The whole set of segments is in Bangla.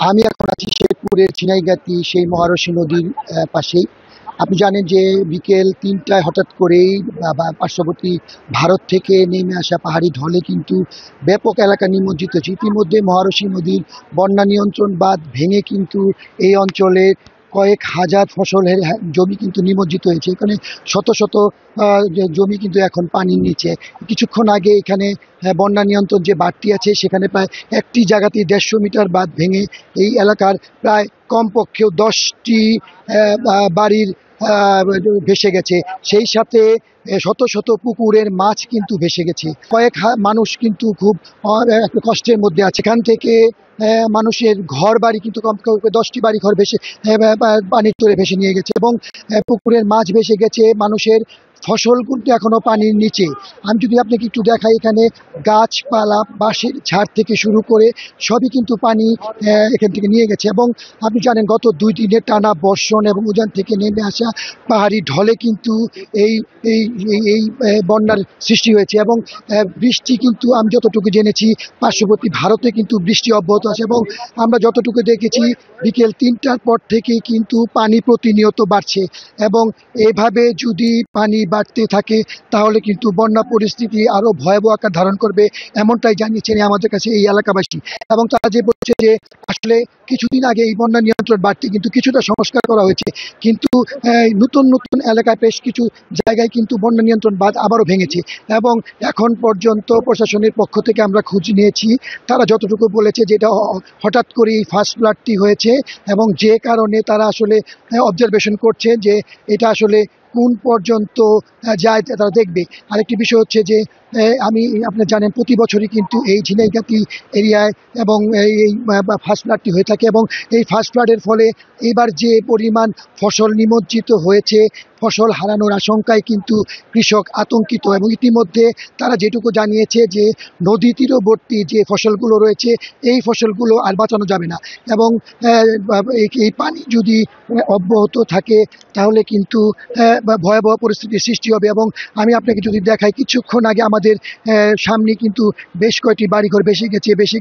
আমি এখন আছি শেরপুরের ঝিনাইগাতি সেই মহারশী নদীর পাশেই। আপনি জানেন যে বিকেল ৩টায় হঠাৎ করেই পার্শ্ববর্তী ভারত থেকে নেমে আসা পাহাড়ি ঢলে কিন্তু ব্যাপক এলাকা নিমজ্জিত হয়েছে। ইতিমধ্যে মহারশী নদীর বন্যা নিয়ন্ত্রণ বাঁধ ভেঙে কিন্তু এই অঞ্চলে কয়েক হাজার ফসলের জমি কিন্তু নিমজ্জিত হয়েছে। এখানে শত শত জমি কিন্তু এখন পানির নিচে। কিছুক্ষণ আগে এখানে বন্যা নিয়ন্ত্রণ যে বাঁধটি আছে সেখানে প্রায় একটি জায়গাতেই ১৫০ মিটার বাঁধ ভেঙে এই এলাকার প্রায় কমপক্ষেও ১০টি বাড়ির ভেসে গেছে। সেই সাথে শত শত পুকুরের মাছ কিন্তু ভেসে গেছে। কয়েক মানুষ কিন্তু খুব একটা কষ্টের মধ্যে আছে। এখান থেকে মানুষের ঘর বাড়ি কিন্তু কমপক্ষে 10টি বাড়ি ঘর ভেসে পানির তোরে ভেসে নিয়ে গেছে এবং পুকুরের মাছ ভেসে গেছে। মানুষের ফসল কিন্তু এখনো পানির নিচে। আমি যদি আপনাকে একটু দেখাই, এখানে গাছপালা বাঁশের ঝাড় থেকে শুরু করে সবই কিন্তু পানি এখান থেকে নিয়ে গেছে। এবং আপনি জানেন গত 2 দিনের টানা বর্ষণ এবং উজান থেকে নেমে আসা পাহাড়ি ঢলে কিন্তু এই এই এই বন্যার সৃষ্টি হয়েছে। এবং বৃষ্টি কিন্তু আমি যতটুকু জেনেছি পার্শ্ববর্তী ভারতে কিন্তু বৃষ্টি অব্যাহত আছে এবং আমরা যতটুকু দেখেছি বিকেল 3টার পর থেকেই কিন্তু পানি প্রতিনিয়ত বাড়ছে। এবং এভাবে যদি পানি বাড়তে থাকে তাহলে কিন্তু বন্যা পরিস্থিতি আরও ভয়াবহ আকার ধারণ করবে, এমনটাই জানিয়েছেন আমাদের কাছে এই এলাকাবাসী। এবং তারা যে বলছে যে আসলে কিছুদিন আগে এই বন্যা নিয়ন্ত্রণ বাড়তি কিন্তু কিছুটা সংস্কার করা হয়েছে, কিন্তু নতুন নতুন এলাকায় বেশ কিছু জায়গায় কিন্তু বন্যা নিয়ন্ত্রণ বাঁধ আবারও ভেঙেছে। এবং এখন পর্যন্ত প্রশাসনের পক্ষ থেকে আমরা খোঁজ নিয়েছি, তারা যতটুকু বলেছে যে এটা হঠাৎ করেই ফার্স্ট ফ্লাডটি হয়েছে এবং যে কারণে তারা আসলে অবজারভেশন করছে যে এটা আসলে কোন পর্যন্ত যায় তারা দেখবে। আরেকটি বিষয় হচ্ছে যে আপনি জানেন প্রতি বছরই কিন্তু এই ঝিনাইগাতি এরিয়ায় এবং এই ফার্স্ট ফ্লাডটি হয়ে থাকে এবং এই ফার্স্ট ফ্লাডের ফলে এবার যে পরিমাণ ফসল নিমজ্জিত হয়েছে, ফসল হারানোর আশঙ্কায় কিন্তু কৃষক আতঙ্কিত। এবং ইতিমধ্যে তারা যেটুকু জানিয়েছে যে নদী তীরবর্তী যে ফসলগুলো রয়েছে এই ফসলগুলো আর বাঁচানো যাবে না এবং এই পানি যদি অব্যাহত থাকে তাহলে কিন্তু ভয়াবহ পরিস্থিতির সৃষ্টি হবে। এবং আমি আপনাকে যদি দেখাই, কিছুক্ষণ আগে আমাদের সামনে কিন্তু বেশ কয়েকটি বাড়িঘর ভেসে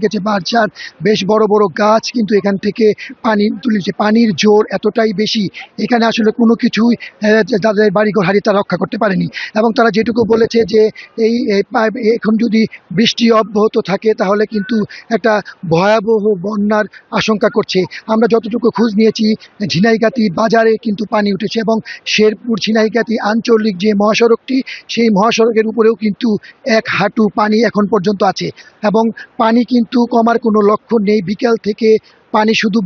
গেছে বাঁশঝাড়, বেশ বড় বড় গাছ কিন্তু এখান থেকে পানি তুলেছে। পানির জোর এতটাই বেশি, এখানে আসলে কোনো কিছুই তাদের বাড়িঘর হারিয়ে তারা রক্ষা করতে পারেনি। এবং তারা যেটুকু বলেছে যে এই এখন যদি বৃষ্টি অব্যাহত থাকে তাহলে কিন্তু একটা ভয়াবহ বন্যার আশঙ্কা করছে। আমরা যতটুকু খোঁজ নিয়েছি ঝিনাইগাতি বাজারে কিন্তু পানি উঠেছে এবং শেরপুর ঝিনাইগাতি আঞ্চলিক যে মহাসড়কটি সেই মহাসড়কের উপরেও কিন্তু 1 হাঁটু পানি এখন পর্যন্ত আছে এবং পানি কিন্তু কমার কোনো লক্ষণ নেই। বিকেল থেকে পানি শুধু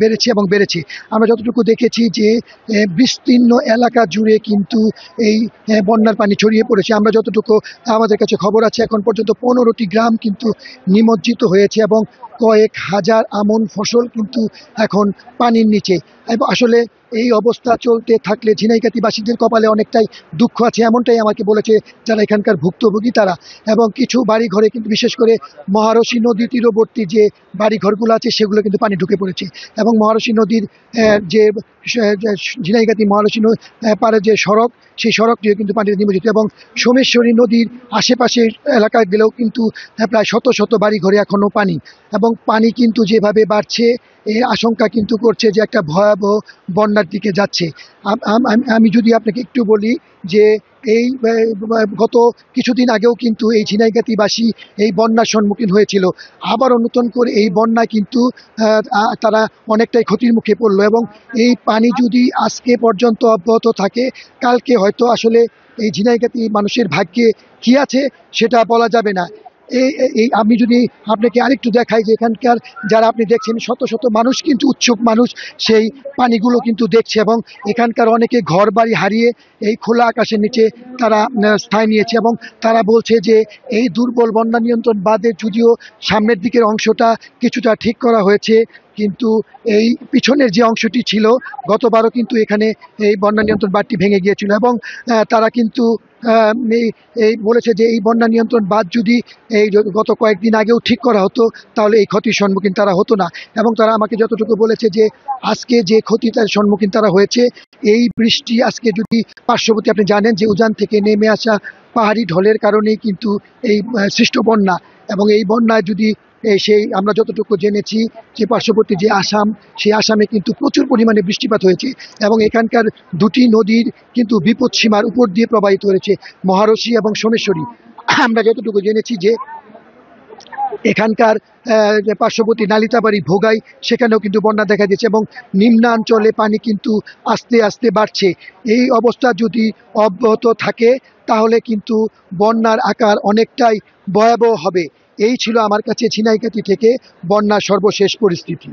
বেড়েছে এবং বেড়েছে। আমরা যতটুকু দেখেছি যে বিস্তীর্ণ এলাকা জুড়ে কিন্তু এই বন্যার পানি ছড়িয়ে পড়েছে। আমরা যতটুকু আমাদের কাছে খবর আছে এখন পর্যন্ত 15টি গ্রাম কিন্তু নিমজ্জিত হয়েছে এবং কয়েক হাজার আমন ফসল কিন্তু এখন পানির নিচে। এবং আসলে এই অবস্থা চলতে থাকলে ঝিনাইগাতিবাসীদের কপালে অনেকটাই দুঃখ আছে, এমনটাই আমাকে বলেছে যারা এখানকার ভুক্তভোগী তারা। এবং কিছু বাড়িঘরে কিন্তু বিশেষ করে মহারশী নদী তীরবর্তী যে বাড়িঘরগুলো আছে সেগুলো কিন্তু পানি ঢুকে পড়েছে এবং মহারশী নদীর যে ঝিনাইগাতি মহারশী পারে যে সড়ক সেই সড়কটিও কিন্তু পানিতে নিমজ্জিত। এবং সোমেশ্বরী নদীর আশেপাশের এলাকায় গেলেও কিন্তু প্রায় শত শত বাড়িঘরে এখনও পানি। এবং পানি কিন্তু যেভাবে বাড়ছে এই আশঙ্কা কিন্তু করছে যে একটা ভয়াবহ বন্যার দিকে যাচ্ছে। আমি যদি আপনাকে একটু বলি যে এই গত কিছুদিন আগেও কিন্তু এই ঝিনাইগাতিবাসী এই বন্যার সম্মুখীন হয়েছিল। আবারও নতুন করে এই বন্যা কিন্তু তারা অনেকটাই ক্ষতির মুখে পড়লো এবং এই পানি যদি আজকে পর্যন্ত অব্যাহত থাকে কালকে হয়তো আসলে এই ঝিনাইগাতি মানুষের ভাগ্যে কী আছে সেটা বলা যাবে না। এই আমি যদি আপনাকে আরেকটু দেখাই যে এখানকার যারা আপনি দেখছেন শত শত মানুষ কিন্তু উৎসুক মানুষ সেই পানিগুলো কিন্তু দেখছে এবং এখানকার অনেকে ঘর বাড়ি হারিয়ে এই খোলা আকাশের নিচে তারা স্থায়ী নিয়েছে। এবং তারা বলছে যে এই দুর্বল বন্যা নিয়ন্ত্রণ বাঁধের যদিও সামনের দিকের অংশটা কিছুটা ঠিক করা হয়েছে, কিন্তু এই পিছনের যে অংশটি ছিল গতবারও কিন্তু এখানে এই বন্যা নিয়ন্ত্রণ বাঁধটি ভেঙে গিয়েছিল। এবং তারা কিন্তু এই বলেছে যে এই বন্যা নিয়ন্ত্রণ বাঁধ যদি এই গত কয়েকদিন আগেও ঠিক করা হতো তাহলে এই ক্ষতির সম্মুখীন তারা হতো না। এবং তারা আমাকে যতটুকু বলেছে যে আজকে যে ক্ষতিটার সম্মুখীন তারা হয়েছে এই বৃষ্টি আজকে যদি পার্শ্ববর্তী আপনি জানেন যে উজান থেকে নেমে আসা পাহাড়ি ঢলের কারণেই কিন্তু এই সৃষ্ট বন্যা এবং এই বন্যায় যদি সেই আমরা যতটুকু জেনেছি যে পার্শ্ববর্তী যে আসাম, সেই আসামে কিন্তু প্রচুর পরিমাণে বৃষ্টিপাত হয়েছে এবং এখানকার দুটি নদীর কিন্তু বিপদসীমার উপর দিয়ে প্রবাহিত হয়েছে, মহারশী এবং সোমেশ্বরী। আমরা যতটুকু জেনেছি যে এখানকার যে পার্শ্ববর্তী নালিতাবাড়ি, ভোগাই, সেখানেও কিন্তু বন্যা দেখা দিয়েছে এবং নিম্নাঞ্চলে পানি কিন্তু আস্তে আস্তে বাড়ছে। এই অবস্থা যদি অব্যাহত থাকে তাহলে কিন্তু বন্যার আকার অনেকটাই ভয়াবহ হবে। এই ছিল আমার কাছে ঝিনাইগাতি থেকে বন্যার সর্বশেষ পরিস্থিতি।